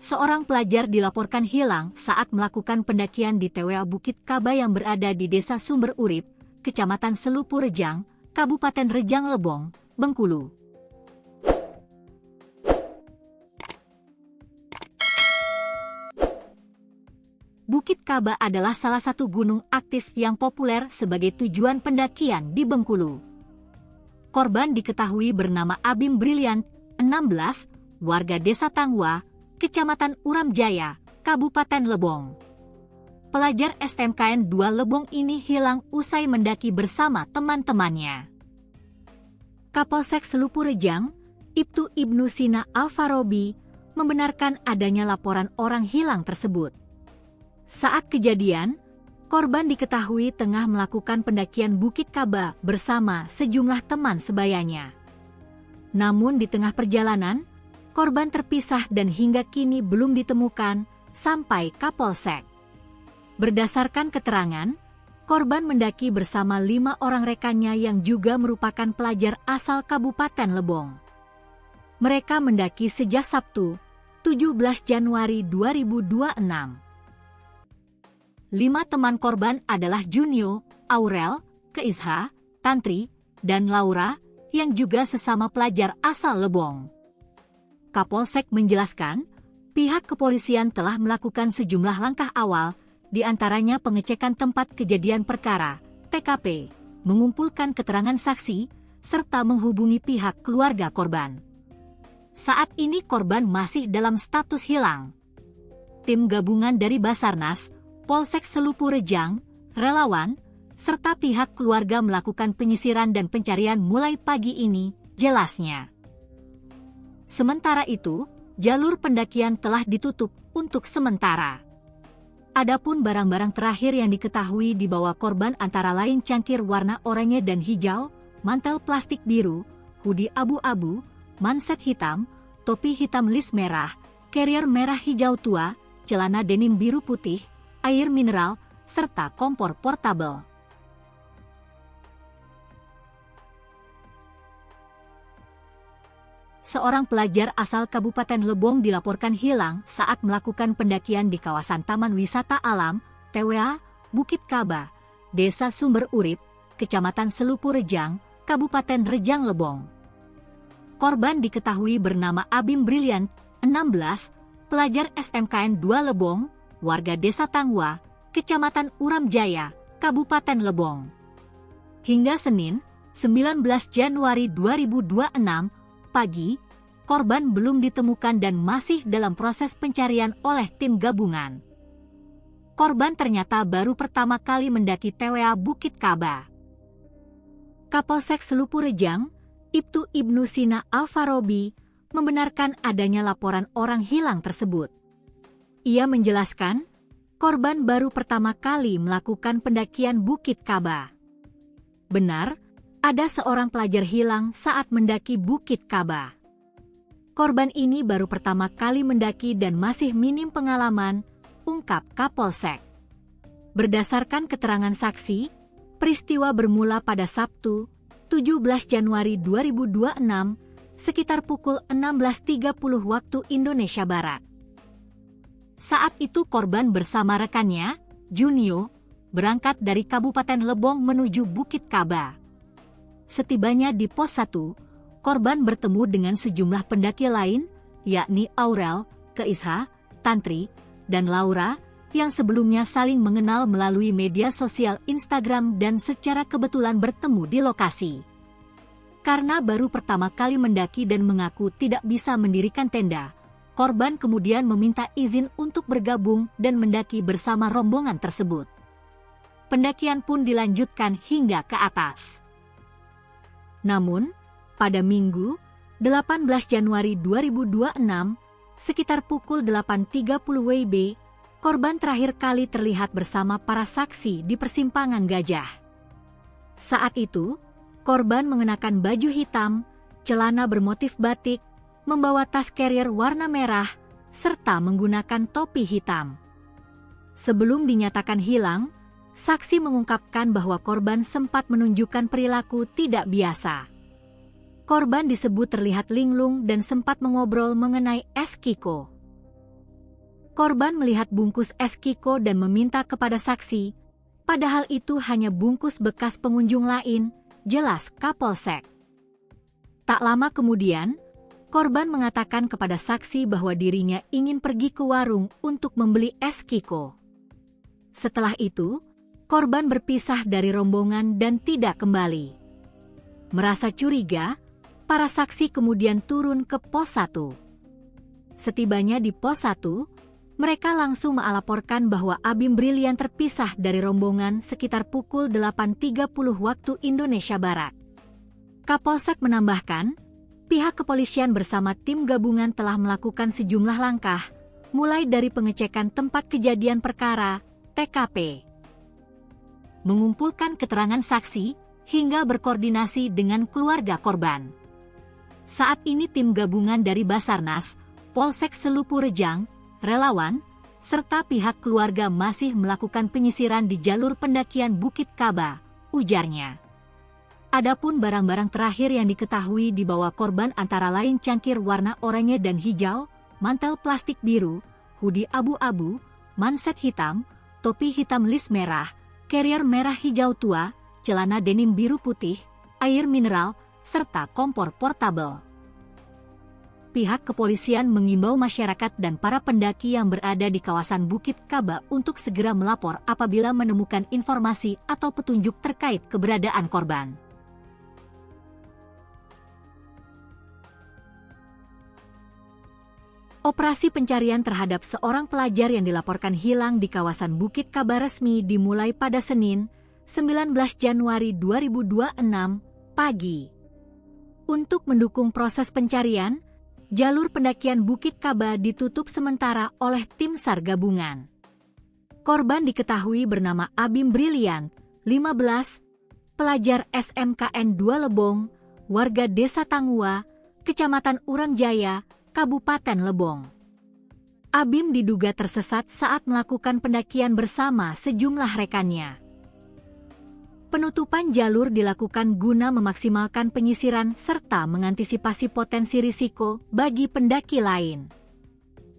Seorang pelajar dilaporkan hilang saat melakukan pendakian di TWA Bukit Kaba yang berada di Desa Sumber Urip, Kecamatan Selupu Rejang, Kabupaten Rejang Lebong, Bengkulu. Bukit Kaba adalah salah satu gunung aktif yang populer sebagai tujuan pendakian di Bengkulu. Korban diketahui bernama Abim Briliant, 16, warga Desa Tangwa, Kecamatan Uram Jaya, Kabupaten Lebong. Pelajar SMKN 2 Lebong ini hilang usai mendaki bersama teman-temannya. Kapolsek Selupu Rejang, Ibtu Ibnu Sina Alfarobi, membenarkan adanya laporan orang hilang tersebut. Saat kejadian, korban diketahui tengah melakukan pendakian Bukit Kaba bersama sejumlah teman sebayanya. Namun di tengah perjalanan, korban terpisah dan hingga kini belum ditemukan sampai Kapolsek. Berdasarkan keterangan, korban mendaki bersama 5 orang rekannya yang juga merupakan pelajar asal Kabupaten Lebong. Mereka mendaki sejak Sabtu, 17 Januari 2026. 5 teman korban adalah Junio, Aurel, Keisha, Tantri, dan Laura, yang juga sesama pelajar asal Lebong. Kapolsek menjelaskan, pihak kepolisian telah melakukan sejumlah langkah awal, di antaranya pengecekan tempat kejadian perkara, TKP, mengumpulkan keterangan saksi, serta menghubungi pihak keluarga korban. Saat ini korban masih dalam status hilang. Tim gabungan dari Basarnas, Polsek Selupu Rejang, relawan, serta pihak keluarga melakukan penyisiran dan pencarian mulai pagi ini, jelasnya. Sementara itu, jalur pendakian telah ditutup untuk sementara. Adapun barang-barang terakhir yang diketahui dibawa korban antara lain cangkir warna oranye dan hijau, mantel plastik biru, hoodie abu-abu, manset hitam, topi hitam lis merah, carrier merah hijau tua, celana denim biru putih, air mineral, serta kompor portabel. Seorang pelajar asal Kabupaten Lebong dilaporkan hilang saat melakukan pendakian di kawasan Taman Wisata Alam, TWA, Bukit Kaba, Desa Sumber Urip, Kecamatan Selupu Rejang, Kabupaten Rejang Lebong. Korban diketahui bernama Abim Briliant, 16, pelajar SMKN 2 Lebong, warga Desa Tangwa, Kecamatan Uram Jaya, Kabupaten Lebong. Hingga Senin, 19 Januari 2026, pagi, korban belum ditemukan dan masih dalam proses pencarian oleh tim gabungan. Korban ternyata baru pertama kali mendaki TWA Bukit Kaba. Kapolsek Selupu Rejang, Ibtu Ibnu Sina Alfarobi, membenarkan adanya laporan orang hilang tersebut. Ia menjelaskan, korban baru pertama kali melakukan pendakian Bukit Kaba. Benar, ada seorang pelajar hilang saat mendaki Bukit Kaba. Korban ini baru pertama kali mendaki dan masih minim pengalaman, ungkap Kapolsek. Berdasarkan keterangan saksi, peristiwa bermula pada Sabtu, 17 Januari 2026, sekitar pukul 16.30 waktu Indonesia Barat. Saat itu korban bersama rekannya, Junio, berangkat dari Kabupaten Lebong menuju Bukit Kaba. Setibanya di pos 1, korban bertemu dengan sejumlah pendaki lain, yakni Aurel, Keisha, Tantri, dan Laura, yang sebelumnya saling mengenal melalui media sosial Instagram dan secara kebetulan bertemu di lokasi. Karena baru pertama kali mendaki dan mengaku tidak bisa mendirikan tenda, korban kemudian meminta izin untuk bergabung dan mendaki bersama rombongan tersebut. Pendakian pun dilanjutkan hingga ke atas. Namun, pada Minggu, 18 Januari 2026, sekitar pukul 8.30 WIB, korban terakhir kali terlihat bersama para saksi di persimpangan Gajah. Saat itu, korban mengenakan baju hitam, celana bermotif batik, membawa tas carrier warna merah, serta menggunakan topi hitam. Sebelum dinyatakan hilang, saksi mengungkapkan bahwa korban sempat menunjukkan perilaku tidak biasa. Korban disebut terlihat linglung dan sempat mengobrol mengenai es Kiko. Korban melihat bungkus es Kiko dan meminta kepada saksi, padahal itu hanya bungkus bekas pengunjung lain, jelas Kapolsek. Tak lama kemudian, korban mengatakan kepada saksi bahwa dirinya ingin pergi ke warung untuk membeli es Kiko. Setelah itu, korban berpisah dari rombongan dan tidak kembali. Merasa curiga, para saksi kemudian turun ke pos 1. Setibanya di pos 1, mereka langsung melaporkan bahwa Abim Brilian terpisah dari rombongan sekitar pukul 8.30 waktu Indonesia Barat. Kapolsek menambahkan, pihak kepolisian bersama tim gabungan telah melakukan sejumlah langkah, mulai dari pengecekan tempat kejadian perkara, TKP, mengumpulkan keterangan saksi, hingga berkoordinasi dengan keluarga korban. Saat ini tim gabungan dari Basarnas, Polsek Selupu Rejang, relawan, serta pihak keluarga masih melakukan penyisiran di jalur pendakian Bukit Kaba, ujarnya. Adapun barang-barang terakhir yang diketahui dibawa korban antara lain cangkir warna oranye dan hijau, mantel plastik biru, hoodie abu-abu, manset hitam, topi hitam lis merah, carrier merah hijau tua, celana denim biru putih, air mineral, serta kompor portabel. Pihak kepolisian mengimbau masyarakat dan para pendaki yang berada di kawasan Bukit Kaba untuk segera melapor apabila menemukan informasi atau petunjuk terkait keberadaan korban. Operasi pencarian terhadap seorang pelajar yang dilaporkan hilang di kawasan Bukit Kaba resmi dimulai pada Senin, 19 Januari 2026, pagi. Untuk mendukung proses pencarian, jalur pendakian Bukit Kaba ditutup sementara oleh tim SAR gabungan. Korban diketahui bernama Abim Brilian, 15, pelajar SMKN 2 Lebong, warga Desa Tangua, Kecamatan Urangjaya, Kabupaten Lebong. Abim diduga tersesat saat melakukan pendakian bersama sejumlah rekannya. Penutupan jalur dilakukan guna memaksimalkan penyisiran serta mengantisipasi potensi risiko bagi pendaki lain.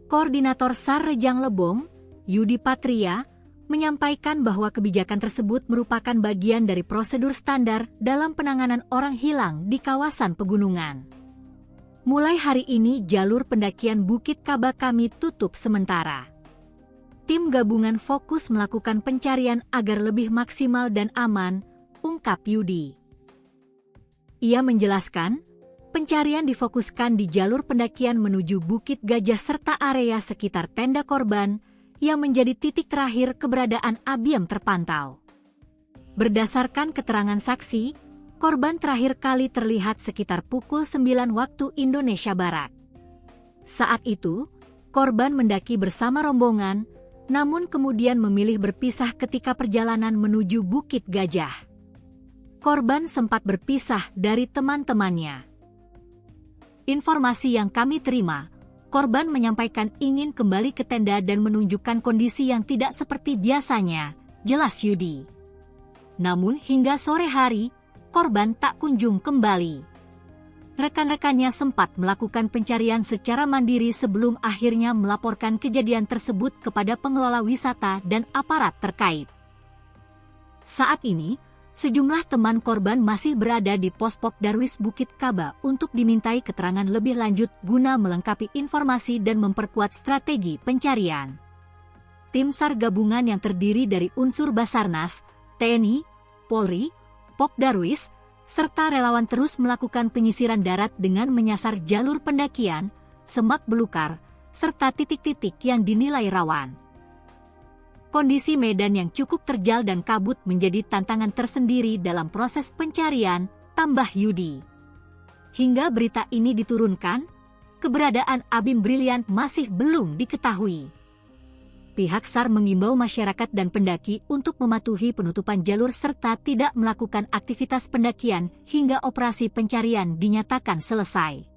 Koordinator SAR Rejang Lebong, Yudi Patria, menyampaikan bahwa kebijakan tersebut merupakan bagian dari prosedur standar dalam penanganan orang hilang di kawasan pegunungan. Mulai hari ini jalur pendakian Bukit Kaba kami tutup sementara. Tim gabungan fokus melakukan pencarian agar lebih maksimal dan aman, ungkap Yudi. Ia menjelaskan, pencarian difokuskan di jalur pendakian menuju Bukit Gajah serta area sekitar tenda korban, yang menjadi titik terakhir keberadaan Abim terpantau. Berdasarkan keterangan saksi, korban terakhir kali terlihat sekitar pukul 9 waktu Indonesia Barat. Saat itu, korban mendaki bersama rombongan, namun kemudian memilih berpisah ketika perjalanan menuju Bukit Gajah. Korban sempat berpisah dari teman-temannya. Informasi yang kami terima, korban menyampaikan ingin kembali ke tenda dan menunjukkan kondisi yang tidak seperti biasanya, jelas Yudi. Namun hingga sore hari, korban tak kunjung kembali. Rekan-rekannya sempat melakukan pencarian secara mandiri sebelum akhirnya melaporkan kejadian tersebut kepada pengelola wisata dan aparat terkait. Saat ini, sejumlah teman korban masih berada di pos Pok Darwis Bukit Kaba untuk dimintai keterangan lebih lanjut guna melengkapi informasi dan memperkuat strategi pencarian. Tim SAR gabungan yang terdiri dari unsur Basarnas, TNI, Polri, Pok Darwis, serta relawan terus melakukan penyisiran darat dengan menyasar jalur pendakian, semak belukar, serta titik-titik yang dinilai rawan. Kondisi medan yang cukup terjal dan kabut menjadi tantangan tersendiri dalam proses pencarian, tambah Yudi. Hingga berita ini diturunkan, keberadaan Abim Brilian masih belum diketahui. Pihak SAR mengimbau masyarakat dan pendaki untuk mematuhi penutupan jalur serta tidak melakukan aktivitas pendakian hingga operasi pencarian dinyatakan selesai.